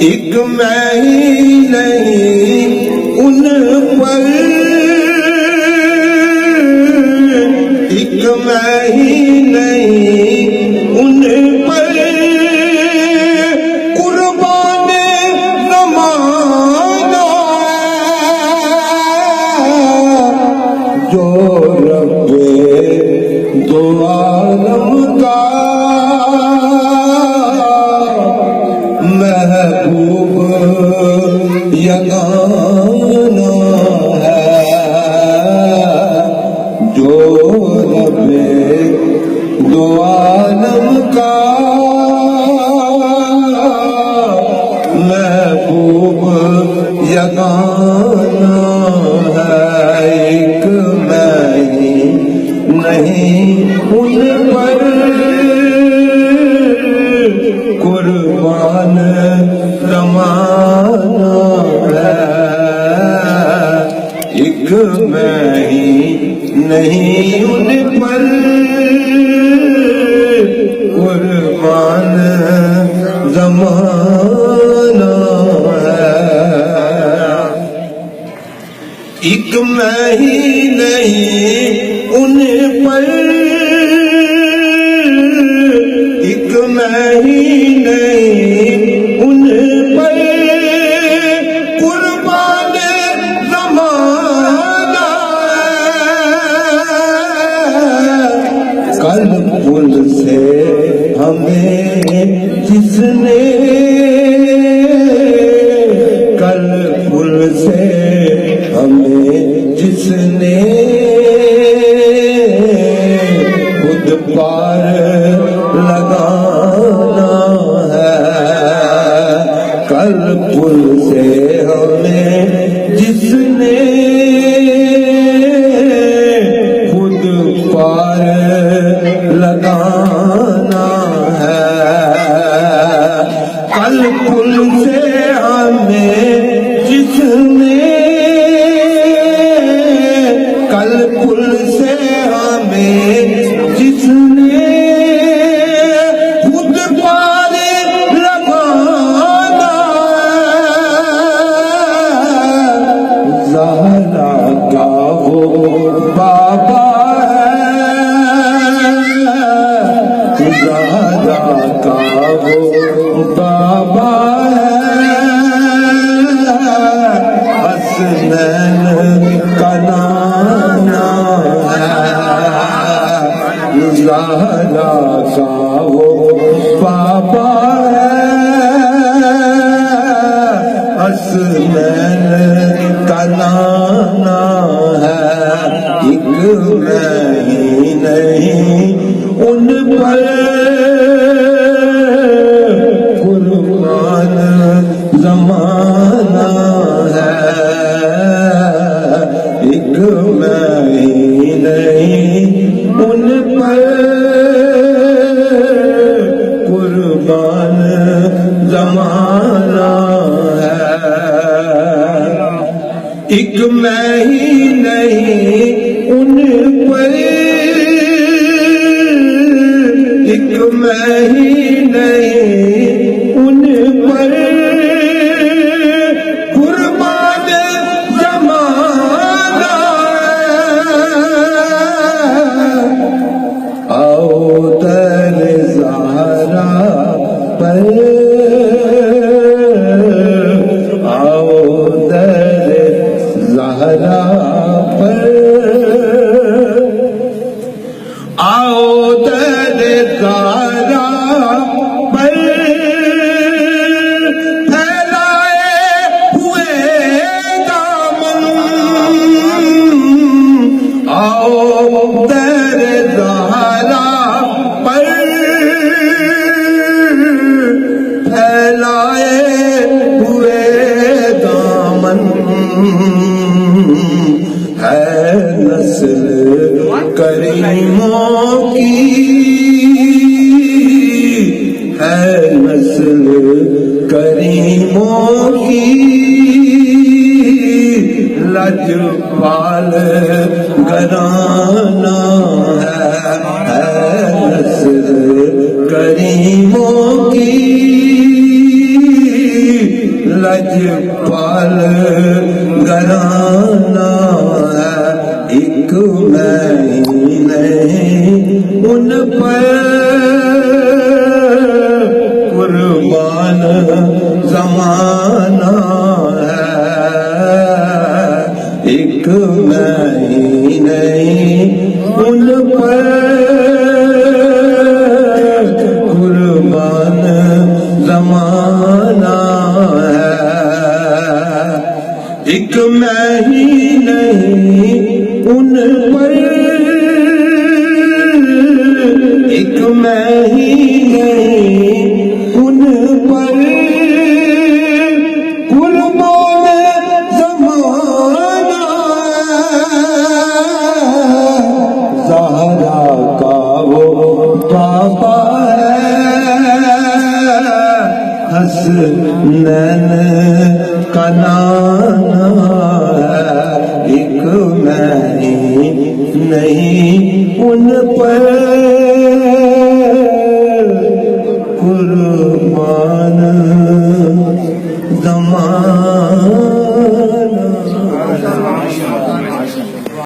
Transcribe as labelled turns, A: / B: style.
A: ایک میں ہی نہیں ان پر، ایک میں ہی نہیں ان پر قربان زمانہ جو رب دو عالم کا محبوب یگانہ ہے، جو رب دو عالم کا محبوب یگانہ ہے، ایک میں ہی نہیں ان پر قربان زمانہ ہے، ایک میں ہی نہیں ان پر قربان زمانہ ہے، ایک میں ہی نہیں ان پر، ایک میں ہی نہیں ان پر قربان زمانہ ہے، کل پل سے ہمیں جس نے، کل پل سے ہمیں جس نے خود پار لگانا ہے، کل پل سے ہمیں جس نے خود پار لگانا ہے، کل پل سے ہمیں جس نے، کل پل سے ہمیں جس نے خود پار لگانا ہے، زہرا کا وہ بابا ہے، زہرا کا وہ بابا ہے، حسنین کا نانا ہے، زہرا کا وہ بابا ہے، حسنین کا نانا ہے، ایک میں ہی نہیں ان پر قربان زمانہ ہے، ایک میں ہی نہیں ان پر قربان زمانہ ہے، ایک میں ہی نہیں ان پر، ایک میں ہی نہیں ان پر قربان زمانہ ہے، آؤ در زہرا پر، آؤ در زہرا پر، آؤ در زہرا پر پھیلائے ہوئے دامن، آؤ در زہرا پر پھیلائے ہوئے دامن، ہے نسل کریموں کی، ہے نسل کریموں کی، لجپال گھرانہ ہے نسل کریموں کی، لجپال گھرانہ ہے، ایک میں ہی نہیں ان پر قربان زمانہ ہے، ایک میں ہی نہیں ان پر قربان زمانہ ہے، ایک میں ہی نہیں ان پر، ایک میں ہی نہیں ان پر قربان زمانہ ہے، زہرا کا وہ پاپا حسنین کا نانا ہے، ایک میں ہی نہیں ان پر قربان زمان